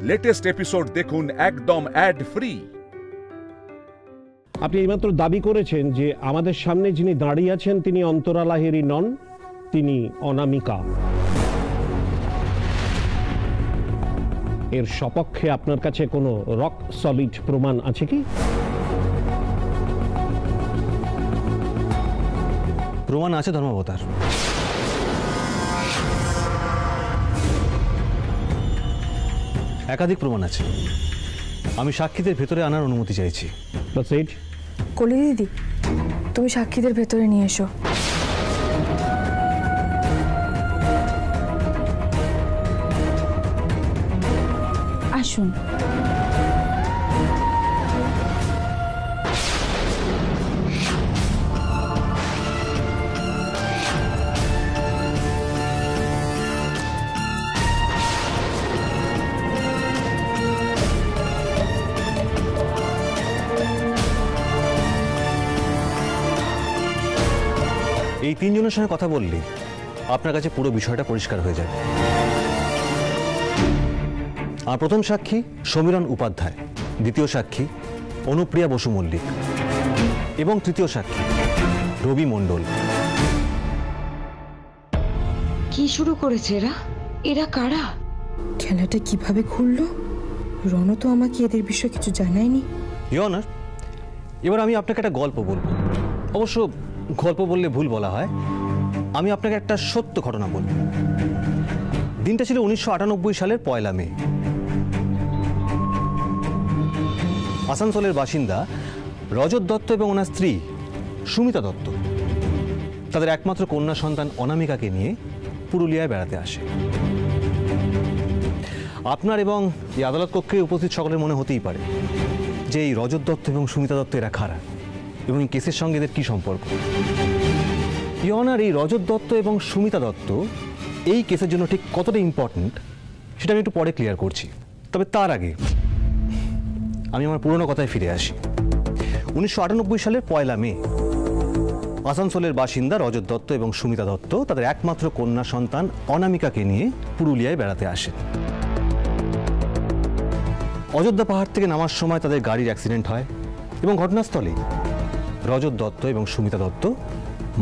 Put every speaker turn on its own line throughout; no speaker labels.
Latest episode দেখুন একদম add free.
আপনি এইমাত্র দাবি করেছেন যে আমাদের সামনে যিনি দাঁড়িয়ে আছেন তিনি অন্তরা লাহিড়ী নন, তিনি অনামিকা। এর সপক্ষে আপনার কাছে কোনো রক সলিড প্রমাণ আছে কি?
প্রমাণ আছে ধর্মাবতার। একাধিক প্রমাণ আছে। আমি সাক্ষীদের ভেতরে আনার অনুমতি চাইছি।
কলি দিদি, তুমি সাক্ষীদের ভেতরে নিয়ে এসো। আসুন।
এই তিনজনের সঙ্গে কথা বললে আপনার কাছে পুরো বিষয়টা পরিষ্কার হয়ে যাবে। আর প্রথম সাক্ষী সমীরণ উপাধ্যায়, দ্বিতীয় সাক্ষী অনুপ্রিয়া বসু মল্লিক এবং তৃতীয় সাক্ষী রবি মণ্ডল।
কি শুরু করেছে এরা? এরা কারা?
খেলাটা কিভাবে খুললো? রণ তো আমাকে এদের বিষয়ে কিছু জানায়নি।
ইওর অনার, এবার আমি আপনাকে একটা গল্প বলবো। অবশ্য গল্প বললে ভুল বলা হয়। আমি আপনাকে একটা সত্য ঘটনা বলব। দিনটা ছিল 1998 সালের 1 মে। আসানসোলের বাসিন্দা রজত দত্ত এবং ওনার স্ত্রী সুমিতা দত্ত তাদের একমাত্র কন্যা সন্তান অনামিকাকে নিয়ে পুরুলিয়ায় বেড়াতে আসে। আপনার এবং এই আদালত কক্ষে উপস্থিত সকলের মনে হতেই পারে যে এই রজত দত্ত এবং সুমিতা দত্ত এরা খারাপ এবং এই কেসের সঙ্গে এদের কি সম্পর্ক। ইওর অনার, এই রজত দত্ত এবং সুমিতা দত্ত এই কেসের জন্য ঠিক কতটা ইম্পর্ট্যান্ট সেটা আমি একটু পরে ক্লিয়ার করছি। তবে তার আগে আমি আমার পুরনো কথায় ফিরে আসি। 1998 সালের 1 মে আসানসোলের বাসিন্দা রজত দত্ত এবং সুমিতা দত্ত তাদের একমাত্র কন্যা সন্তান অনামিকাকে নিয়ে পুরুলিয়ায় বেড়াতে আসেন। অযোধ্যা পাহাড় থেকে নামার সময় তাদের গাড়ির অ্যাক্সিডেন্ট হয় এবং ঘটনাস্থলে রজত দত্ত এবং সুমিতা দত্ত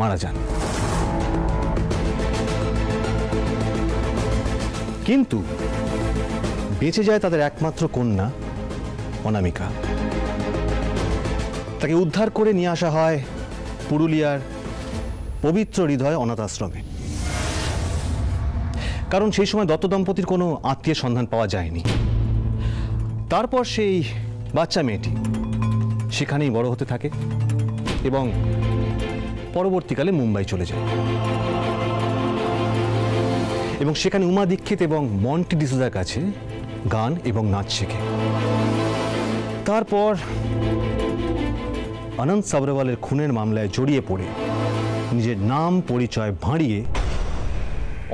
মারা যান। কিন্তু বেঁচে যায় তাদের একমাত্র কন্যা অনামিকা। তাকে উদ্ধার করে নিয়ে আসা হয় পুরুলিয়ার পবিত্র হৃদয় অনাথ আশ্রমে। কারণ সেই সময় দত্ত দম্পতির কোনো আত্মীয় সন্ধান পাওয়া যায়নি। তারপর সেই বাচ্চা মেয়েটি সেখানেই বড় হতে থাকে এবং পরবর্তীকালে মুম্বাই চলে যায় এবং সেখানে উমা দীক্ষিত এবং মন্টি ডিসুজার কাছে গান এবং নাচ শেখে। তারপর অনন্ত সাবরওয়ালের খুনের মামলায় জড়িয়ে পড়ে নিজের নাম পরিচয় ভাঁড়িয়ে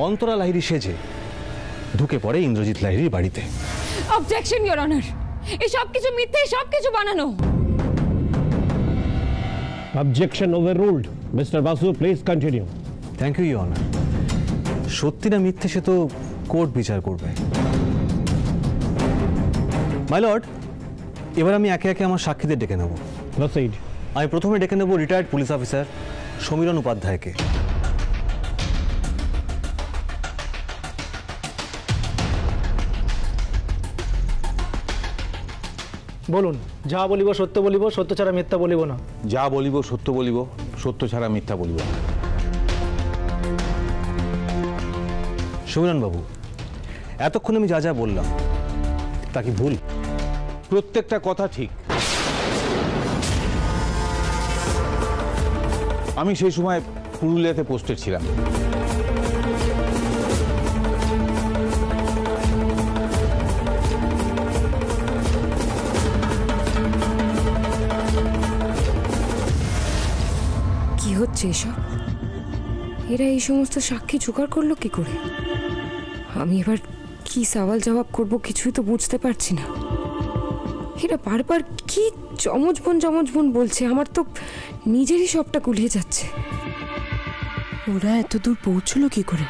অন্তরা লাহিড়ী সেজে ঢুকে পড়ে ইন্দ্রজিৎ লাহিড়ীর বাড়িতে।
অবজেকশন ইওর অনার, এই সব কিছু মিথ্যে, সব কিছু বানানো।
Objection overruled. Mister Basu, please continue.
Thank you your honour. সত্যি না মিথ্যে সে তো কোর্ট বিচার করবে। মাই লর্ড, এবার আমি একে একে আমার সাক্ষীদের ডেকে নেব। আমি প্রথমে ডেকে নেব রিটায়ার্ড পুলিশ অফিসার সমীরণ উপাধ্যায়কে।
বলুন। যা বলিব সত্য বলিব, সত্য ছাড়া মিথ্যা বলিব না।
যা বলিব সত্য বলিব, সত্য ছাড়া মিথ্যা বলিব না।
সমীরণ বাবু, এতক্ষণ আমি যা যা বললাম তা কি ভুল?
প্রত্যেকটা কথা ঠিক। আমি সেই সময় পুরুলিয়াতে পোস্টেড ছিলাম।
কি হচ্ছে এসব? এরা এই সমস্ত সাক্ষী জোগাড় করলো কি করে? আমি এবার কি সওয়াল জবাব করব কিছুই তো বুঝতে পারছি না। এরা বারবার কি চমচবন বলছে, আমার তো নিজেরই সবটা গুলিয়ে যাচ্ছে।
ওরা এত দূর পৌঁছলো কি করে?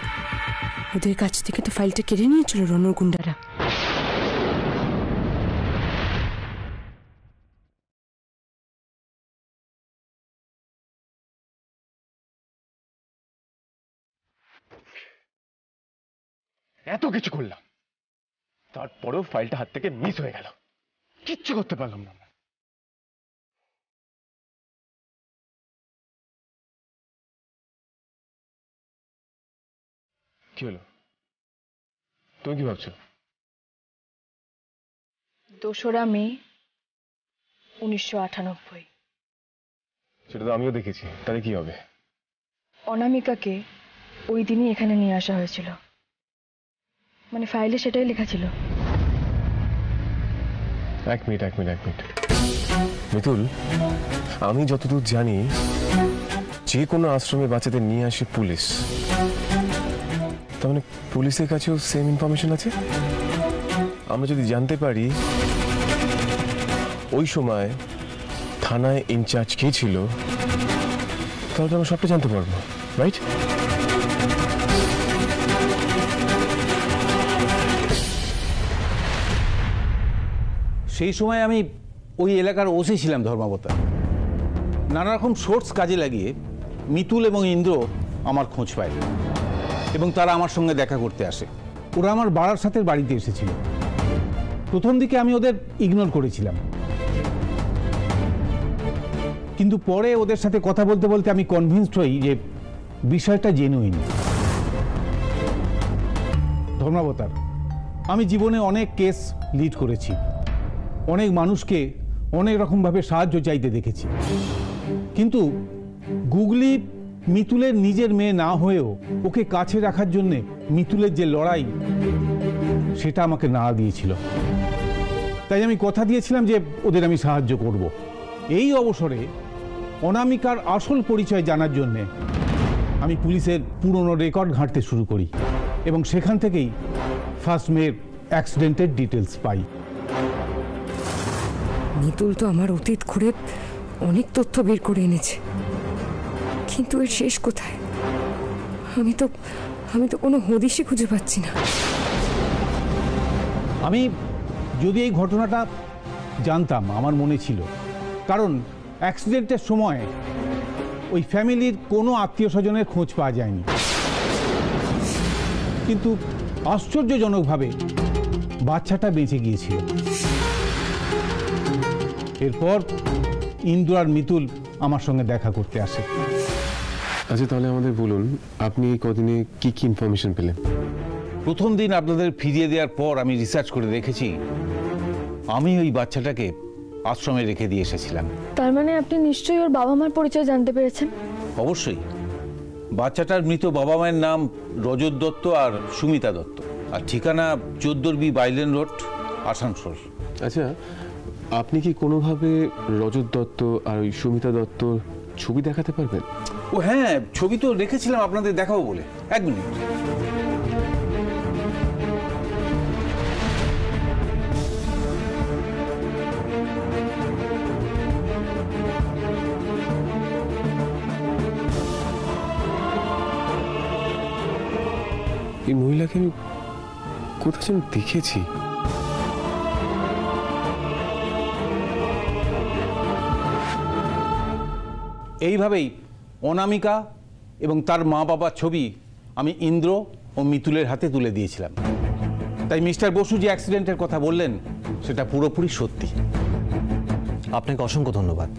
ওদের কাছ থেকে তো ফাইলটা কেড়ে নিয়েছিল রণর গুন্ডারা।
এত কিছু করলাম, তারপরেও ফাইলটা হাত থেকে মিস হয়ে গেল, কিচ্ছু করতে পারলাম না। কি হলো, তুমি কি ভাবছো?
2রা মে 1998।
সেটা তো আমিও দেখেছি, তাহলে কি হবে?
অনামিকাকে ওই দিনই এখানে নিয়ে আসা হয়েছিল, মানে ফাইলে সেটাই লেখা ছিল।
এক মিনিট মিতুল, আমি যতদূর জানি যে কোনো আশ্রমে বাচ্চাদের নিয়ে আসে পুলিশ, তার মানে পুলিশের কাছেও সেম ইনফরমেশন আছে। আমরা যদি জানতে পারি ওই সময় থানায় ইনচার্জ কে ছিল, তাহলে তো আমরা সবটা জানতে পারবো, রাইট?
সেই সময় আমি ওই এলাকার ওসি ছিলাম ধর্মাবতার। নানা রকম সোর্স কাজে লাগিয়ে মিতুল এবং ইন্দ্র আমার খোঁজ পায় এবং তারা আমার সঙ্গে দেখা করতে আসে। ওরা আমার বারাসাতের বাড়িতে এসেছিল। প্রথম দিকে আমি ওদের ইগনোর করেছিলাম, কিন্তু পরে ওদের সাথে কথা বলতে বলতে আমি কনভিন্সড হই যে বিষয়টা জেনুইন। ধর্মাবতার, আমি জীবনে অনেক কেস লিড করেছি, অনেক মানুষকে অনেক রকমভাবে সাহায্য চাইতে দেখেছি, কিন্তু গুগলি মিতুলের নিজের মেয়ে না হয়েও ওকে কাছে রাখার জন্যে মিতুলের যে লড়াই, সেটা আমাকে নাড়া দিয়েছিল। তাই আমি কথা দিয়েছিলাম যে ওদের আমি সাহায্য করব। এই অবসরে অনামিকার আসল পরিচয় জানার জন্যে আমি পুলিশের পুরনো রেকর্ড ঘাঁটতে শুরু করি এবং সেখান থেকেই 1 মে অ্যাক্সিডেন্টের ডিটেলস পাই।
মিতুল তো আমার অতীত ঘুরে অনেক তথ্য বের করে এনেছে, কিন্তু এর শেষ কোথায়? আমি তো কোনো হদিশই খুঁজে পাচ্ছি না।
আমি যদি এই ঘটনাটা জানতাম, আমার মনে ছিল, কারণ অ্যাক্সিডেন্টের সময় ওই ফ্যামিলির কোনো আত্মীয় স্বজনের খোঁজ পাওয়া যায়নি, কিন্তু আশ্চর্যজনকভাবে বাচ্চাটা বেঁচে গিয়েছিল। এরপর ইন্দ্র আর মিতুল আমার সঙ্গে দেখা করতে আসে।
আচ্ছা, তাহলে আমাদের বলুন, আপনি কদিনে কি কি ইনফরমেশন পেলেন?
প্রথম দিন আপনাদের ফিরিয়ে দেওয়ার পর আমি রিসার্চ করে দেখেছি আমি ওই বাচ্চাটাকে আশ্রমে রেখে দিয়ে এসেছিলাম।
তার মানে আপনি নিশ্চয়ই ওর বাবা মার পরিচয় জানতে পেরেছেন?
অবশ্যই। বাচ্চাটার মৃত বাবা মায়ের নাম রজত দত্ত আর সুমিতা দত্ত, আর ঠিকানা 14B বাইলেন রোড, আসানসোল।
আচ্ছা, আপনি কি কোনোভাবে রজত দত্ত আর ওই সুমিতা দত্তর ছবি দেখাতে পারবেন?
ও হ্যাঁ, ছবি তো রেখেছিলাম আপনাদের দেখাবো বলে। 1 মিনিট।
এই মহিলাকে আমি কোথাও যেন দেখেছি।
এইভাবেই অনামিকা এবং তার মা বাবার ছবি আমি ইন্দ্র ও মিতুলের হাতে তুলে দিয়েছিলাম। তাই মিস্টার বসু যে অ্যাক্সিডেন্টের কথা বললেন সেটা পুরোপুরি সত্যি।
আপনাকে অসংখ্য ধন্যবাদ।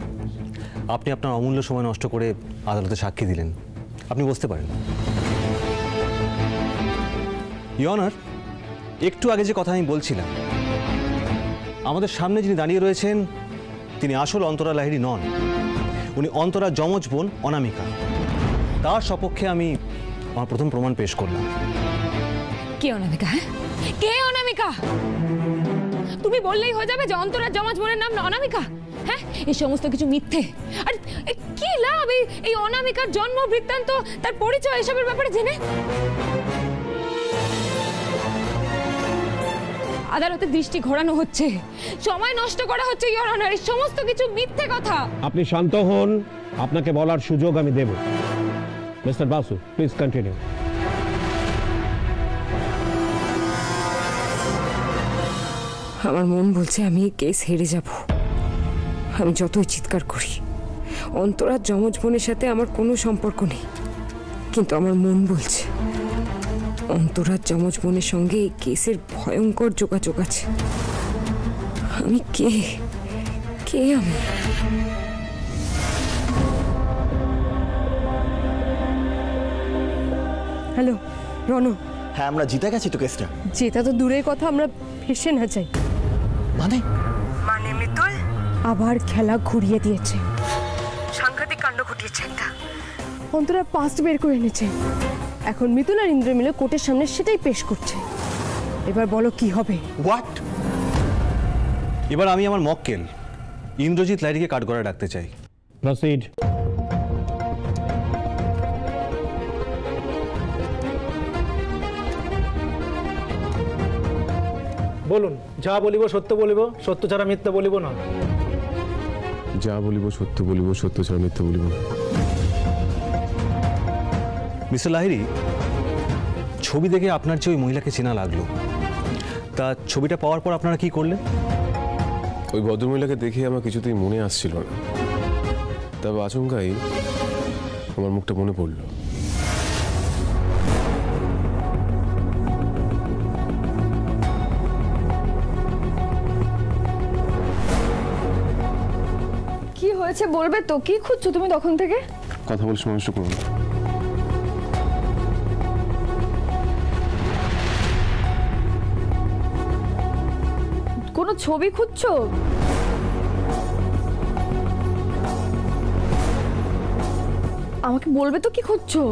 আপনি আপনার অমূল্য সময় নষ্ট করে আদালতে সাক্ষী দিলেন। আপনি বসতে পারেন। ইওর অনার, একটু আগে যে কথা আমি বলছিলাম, আমাদের সামনে যিনি দাঁড়িয়ে রয়েছেন তিনি আসল অন্তরা লাহিড়ী নন। উনি অন্তরা যমজ বোন অনামিকা। তার সপক্ষে আমি আমার প্রথম প্রমাণ পেশ করলাম।
কে অনামিকা? হ্যাঁ, কে অনামিকা? তুমি বললেই হয়ে যাবে যে অন্তরার যমজ বোনের নাম অনামিকা? হ্যাঁ, এই সমস্ত কিছু মিথ্যে। আর কি লাভ এই অনামিকার জন্ম বৃত্তান্ত, তার পরিচয়, এসবের ব্যাপারে জেনে? আদালতে দৃষ্টি ঘোরানো হচ্ছে, সময় নষ্ট করা হচ্ছে। ইওর অনার, এই সমস্ত কিছু মিথ্যে কথা।
আপনি শান্ত হন, আপনাকে বলার সুযোগ আমি দেব। Mister Basu, please continue.
আমার মন বলছে আমি এই কেস হেরে যাব। আমি যতই চিৎকার করি, অন্তরার যমজ বোনের সাথে আমার কোনো সম্পর্ক নেই, কিন্তু আমার মন বলছে অন্তরার যমজ বোনের সঙ্গে এই কেসের ভয়ঙ্কর যোগাযোগ আছে। আমি কে আমি?
হ্যালো রণ,
হ্যাঁ আমরা জিতে গেছি তো কেসটা।
যেটা তো দূরের কথা, আমরা ভেসে না চাই।
মানে
মিতুল আবার খেলা ঘুরিয়ে দিয়েছে,
সাংঘাতিক কাণ্ড ঘটিয়েছে একটা।
অন্তরা পাস্ট বের করে এনেছে, এখন মিতুল আর ইন্দ্র মিলে কোর্টের সামনে সেটাই পেশ করছে। এবার বলো কি হবে?
হোয়াট?
এবার আমি আমার মক্কেল ইন্দ্রজিৎ লাহিড়ীকে কাঠগড়ায় ডাকতে চাই।
প্রসিড।
বলুন, যা বলিব সত্য বলিব, সত্য ছাড়া মিথ্যা বলিব না।
যা বলিব সত্য বলিব, সত্য ছাড়া মিথ্যা বলিব না।
মিস্টার লাহিড়ী, ছবি দেখে আপনার যে ওই মহিলাকে চেনা লাগলো, তা ছবিটা পাওয়ার পর আপনারা কি করলেন?
ওই ভদ্রমহিলাকে দেখে আমার কিছুতেই মনে আসছিল না, তবে আচমকাই আমার মুখটা মনে পড়ল।
কি হয়েছে বলবে তো? কি খুঁজছো তুমি তখন থেকে?
কথা বলে সময় নষ্ট করুন।
কোনো ছবি খুঁজছো? আমাকে বলবে তো কি খুঁজছো?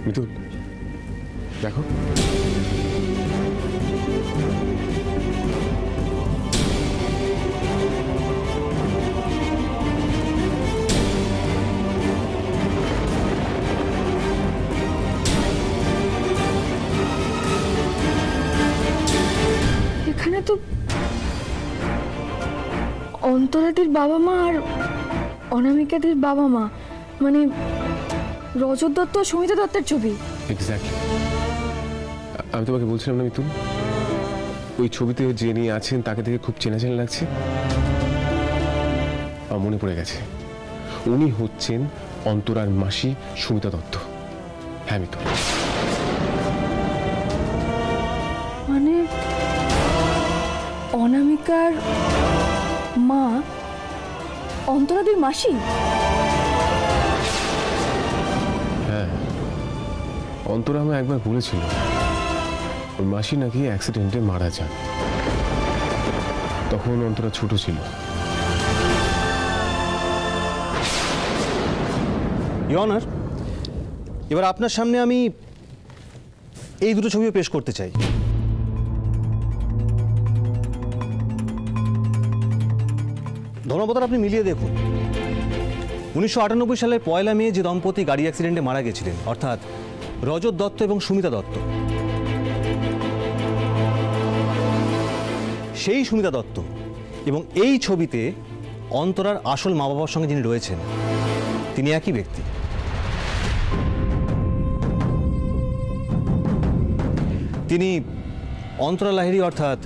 মিতুল দেখো,
এখানে তো অন্তরাদের বাবা মা আর অনামিকাদের বাবা মা, মানে রজত দত্ত আর সুমিতা দত্তের ছবি।
এক্স্যাক্টলি। আমি তোমাকে বলছিলাম না মিতুল, ওই ছবিতে যে নিয়ে আছেন তাকে দেখে খুব চেনা চেনা লাগছে। আমার মনে পড়ে গেছে, উনি হচ্ছেন অন্তরার মাসি সুমিতা দত্ত। হ্যাঁ মিতুল।
মানে অনামিকার মা অন্তরাদের মাসি?
হ্যাঁ, অন্তরা আমায় একবার বলেছিল ওর মাসি নাকি অ্যাক্সিডেন্টে মারা যান। তখন অন্তরা ছোট ছিল।
ইওর অনার, এবার আপনার সামনে আমি এই দুটো ছবিও পেশ করতে চাই। ধর্মপত্র আপনি মিলিয়ে দেখুন। 1998 সালের 1 মে যে দম্পতি গাড়ি অ্যাক্সিডেন্টে মারা গেছিলেন, অর্থাৎ রজত দত্ত এবং সুমিতা দত্ত, সেই সুমিতা দত্ত এবং এই ছবিতে অন্তরার আসল মা বাবার সঙ্গে যিনি রয়েছেন তিনি একই ব্যক্তি। তিনি অন্তরা লাহিড়ী অর্থাৎ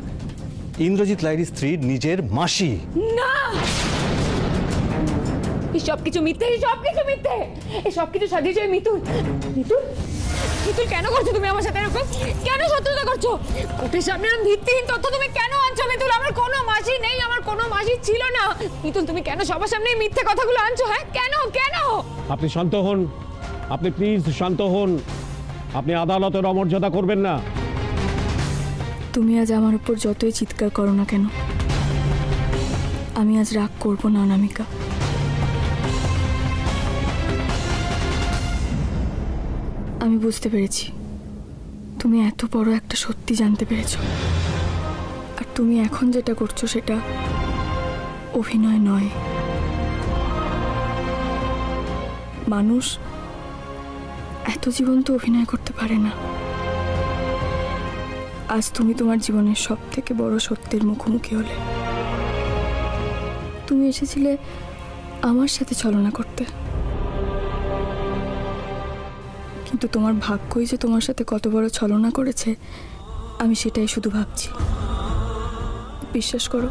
ইন্দ্রজিৎ লাহিড়ীর স্ত্রীর নিজের মাসি।
না, সব কিছু মিথ্যে, সব কিছু মিথ্যে, এই সব কিছু সাজিয়েছে মিতুল। মিতুল, মিতুল কেন করছো তুমি আমার সাথে এরকম? কেন শত্রুতা করছো? কোর্টের সামনে এরকম ভিত্তিহীন তথ্য তুমি কেন আনছো মিতুল? আমার কোনো মাসি নেই, আমার কোনো মাসি ছিল না। মিতুল, তুমি কেন সবার সামনে এই মিথ্যে কথাগুলো আনছো? হ্যাঁ, কেন কেন?
আপনি শান্ত হন, আপনি প্লিজ শান্ত হন। আপনি আদালতের অমর্যাদা করবেন না।
তুমি আজ আমার উপর যতই চিৎকার করো না কেন, আমি আজ রাগ করবো না অনামিকা। আমি বুঝতে পেরেছি তুমি এত বড় একটা সত্যি জানতে পেরেছো, আর তুমি এখন যেটা করছো সেটা অভিনয় নয়। মানুষ এত জীবন্ত অভিনয় করতে পারে না। আজ তুমি তোমার জীবনের সব থেকে বড় সত্যের মুখোমুখি হলে। তুমি এসেছিলে আমার সাথে ছলনা করতে, কিন্তু তোমার ভাগ্যই যে তোমার সাথে কত বড় ছলনা করেছে আমি সেটাই শুধু ভাবছি। বিশ্বাস করো,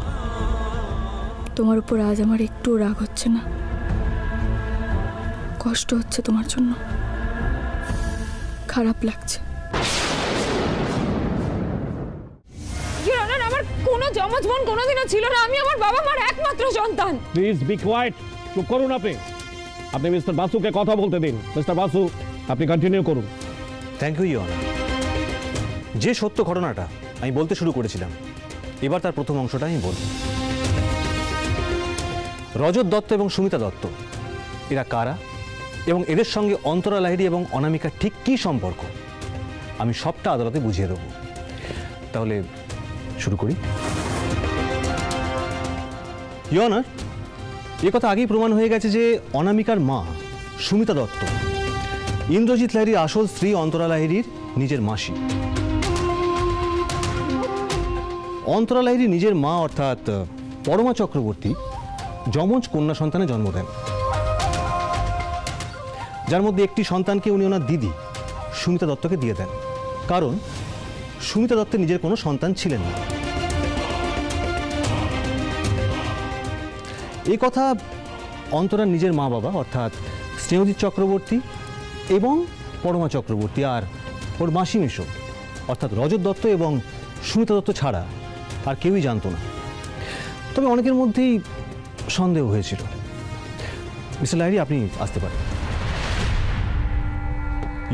তোমার উপর আজ আমার একটুও রাগ হচ্ছে না। কষ্ট হচ্ছে তোমার জন্য, খারাপ লাগছে।
আমার কোনো জমজ বোন কোনোদিনও ছিল না, আমি আমার বাবা মার একমাত্র সন্তান।
প্লিজ বি কোয়াইট, চুপ করুন আপনি। আপনি মিস্টার বাসুকে কথা বলতে দিন। মিস্টার বাসু, আপনি কন্টিনিউ করুন।
Thank you your honour. যে সত্য ঘটনাটা আমি বলতে শুরু করেছিলাম, এবার তার প্রথম অংশটা আমি বলব। রজত দত্ত এবং সুমিতা দত্ত এরা কারা এবং এদের সঙ্গে অন্তরা লাহিড়ী এবং অনামিকার ঠিক কী সম্পর্ক, আমি সবটা আদালতে বুঝিয়ে দেব। তাহলে শুরু করি। ইওর অনার, এ কথা আগেই প্রমাণ হয়ে গেছে যে অনামিকার মা সুমিতা দত্ত ইন্দ্রজিৎ লাহিড়ীর আসল স্ত্রী অন্তরা লাহিড়ীর নিজের মাসি। অন্তরা লাহিড়ী নিজের মা অর্থাৎ পরমা চক্রবর্তী যমজ কন্যা সন্তানের জন্ম দেন, যার মধ্যে একটি সন্তানকে উনি ওনার দিদি সুমিতা দত্তকে দিয়ে দেন, কারণ সুমিতা দত্তের নিজের কোনো সন্তান ছিলেন না। এই কথা অন্তরার নিজের মা বাবা অর্থাৎ স্নেহজিৎ চক্রবর্তী এবং পরমা চক্রবর্তী আর ওর মাসি মেশো অর্থাৎ রজত দত্ত এবং সুমিতা দত্ত ছাড়া আর কেউই জানতো না। তবে অনেকের মধ্যেই সন্দেহ হয়েছিল। মিস্টার লাহিড়ী, আপনি আসতে পারেন।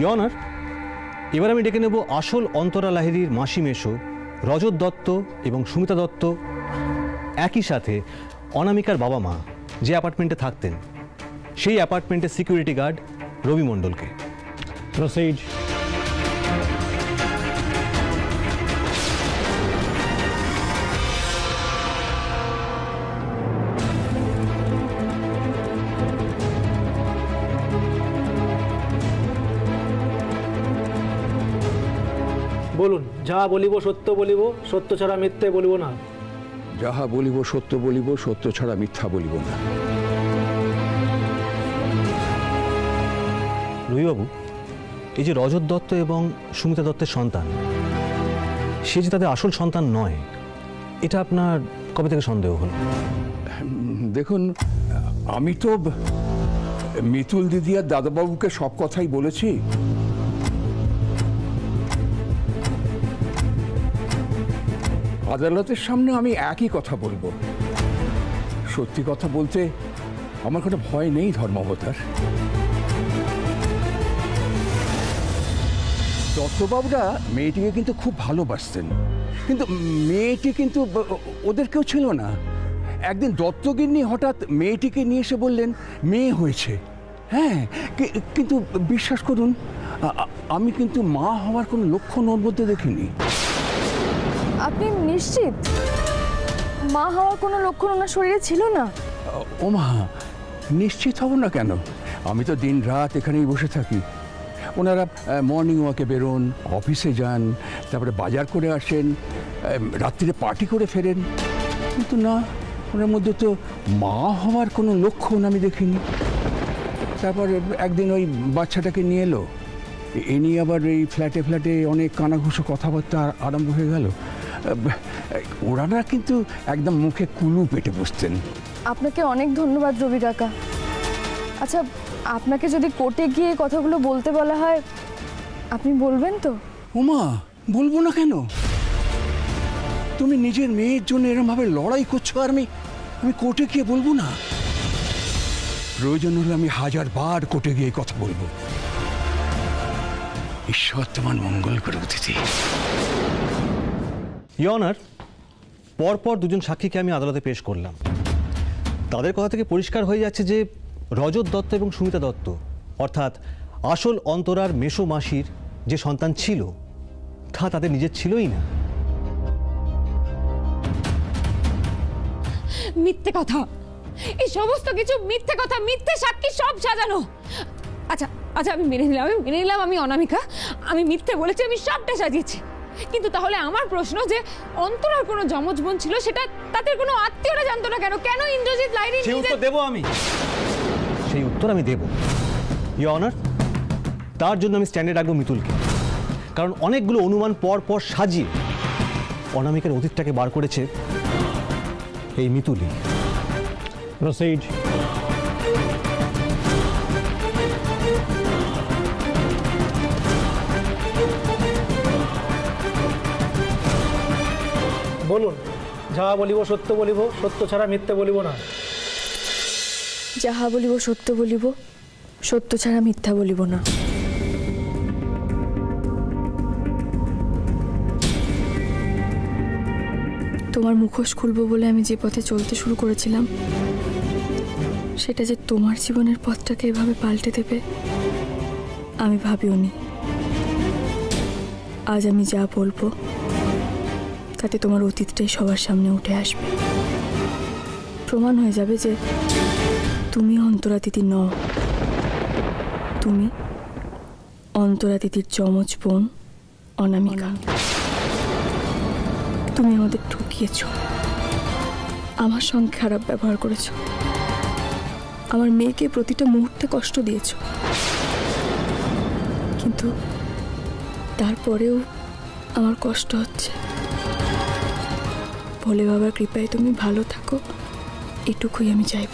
ইওর অনার, এবার আমি ডেকে নেব আসল অন্তরা লাহিড়ীর মাসি মেশো রজত দত্ত এবং সুমিতা দত্ত একই সাথে অনামিকার বাবা মা যে অ্যাপার্টমেন্টে থাকতেন সেই অ্যাপার্টমেন্টের সিকিউরিটি গার্ড রবি মণ্ডলকে।
প্রসিড।
বলুন, যাহা বলিব সত্য বলিব, সত্য ছাড়া মিথ্যে বলিব না।
যাহা বলিব সত্য বলিব, সত্য ছাড়া মিথ্যা বলিব না।
রবিবাবু, এই যে রজত দত্ত এবং সুমিতা দত্তের সন্তান, সে যে তাদের আসল সন্তান নয়, এটা আপনার কবে থেকে সন্দেহ হলো?
দেখুন, আমি তো মিতুল দিদি আর দাদাবাবুকে সব কথাই বলেছি। আদালতের সামনে আমি একই কথা বলবো। সত্যি কথা বলতে আমার কোনো ভয় নেই ধর্মাবতার। দত্তবাবুরা মেয়েটিকে কিন্তু খুব ভালোবাসতেন, কিন্তু মেয়েটি কিন্তু ওদের কেউ ছিল না। একদিন দত্তগিন্নি হঠাৎ মেয়েটিকে নিয়ে এসে বললেন মেয়ে হয়েছে। হ্যাঁ, কিন্তু বিশ্বাস করুন, আমি কিন্তু মা হওয়ার কোনো লক্ষণ ওর মধ্যে দেখিনি।
আপনি নিশ্চিত মা হওয়ার কোনো লক্ষণ ওনার শরীরে ছিল না?
ও মা, নিশ্চিত হব না কেন? আমি তো দিন রাত এখানেই বসে থাকি। ওনারা মর্নিং ওয়াকে বেরোন, অফিসে যান, তারপরে বাজার করে আসেন, রাত্রিরে পার্টি করে ফেরেন, কিন্তু না, ওনার মধ্যে তো মা হওয়ার কোনো লক্ষণ আমি দেখিনি। তারপর একদিন ওই বাচ্চাটাকে নিয়ে এলো, এ নিয়ে আবার এই ফ্ল্যাটে ফ্ল্যাটে অনেক কানাঘুষো কথাবার্তা আরম্ভ হয়ে গেল। ওনারা কিন্তু একদম মুখে কুলু পেটে বসতেন।
আপনাকে অনেক ধন্যবাদ রবি কাকা। আচ্ছা, আপনাকে যদি কোর্টে গিয়ে কথাগুলো বলতে বলা হয়, আপনি বলবেন তো?
ওমা, বলবো না কেন? তুমি নিজের মেয়ের জন্য এরমভাবে লড়াই করছো, আর আমি কোর্টে গিয়ে বলবো না? প্রয়োজন হলে আমি 1000 বার কোর্টে গিয়ে কথা বলবো। ঈশ্বর তোমার মঙ্গল করুক দিদি।
ইওর অনার, পরপর দুজন সাক্ষীকে আমি আদালতে পেশ করলাম। তাদের কথা থেকে পরিষ্কার হয়ে যাচ্ছে যে রজত দত্ত এবং সুমিতা দত্ত অর্থাৎ আসল অন্তরার মেশো মাসির যে সন্তান ছিল তা তাদের নিজের ছিলই না।
মিথ্যে কথা, এই সমস্ত কিছু মিথ্যে কথা, মিথ্যে সাক্ষী, সব সাজানো। আচ্ছা আচ্ছা, আমি মেনে নিলাম আমি অনামিকা, আমি মিথ্যে বলেছি, আমি সবটা সাজিয়েছি। কিন্তু তাহলে আমার প্রশ্ন যে অন্তরার কোনো যমজ বোন ছিল, সেটা তাদের কোনো আত্মীয়রা জানতো না কেন? কেন ইন্দ্রজিৎ লাহিড়ী?
সেই উত্তর দেব আমি, সেই উত্তর আমি দেব ইওর অনার। তার জন্য আমি স্ট্যান্ডে রাখবো মিতুলকে, কারণ অনেকগুলো অনুমান পর পর সাজিয়ে অনামিকার অতীতটাকে বার করেছে এই মিতুলি।
প্রসিড।
বলুন, যাহা বলিব সত্য বলিব, সত্য ছাড়া মিথ্যে বলিব না।
যাহা বলিব সত্য বলিব, সত্য ছাড়া মিথ্যা বলিব না। তোমার মুখোশ খুলবো বলে আমি যে পথে চলতে শুরু করেছিলাম, সেটা যে তোমার জীবনের পথটাকে এভাবে পাল্টে দেবে আমি ভাবিওনি। আজ আমি যা বলবো তাতে তোমার অতীতটাই সবার সামনে উঠে আসবে। প্রমাণ হয়ে যাবে যে তুমি অন্তরা দিদি নও, তুমি অন্তরা দিদির যমজ বোন অনামিকা। তুমি আমাদের ঠকিয়েছ, আমার সঙ্গে খারাপ ব্যবহার করেছ, আমার মেয়েকে প্রতিটা মুহূর্তে কষ্ট দিয়েছ, কিন্তু তারপরেও আমার কষ্ট হচ্ছে। ভোলে বাবার কৃপায় তুমি ভালো থাকো, এটুকুই আমি চাইব।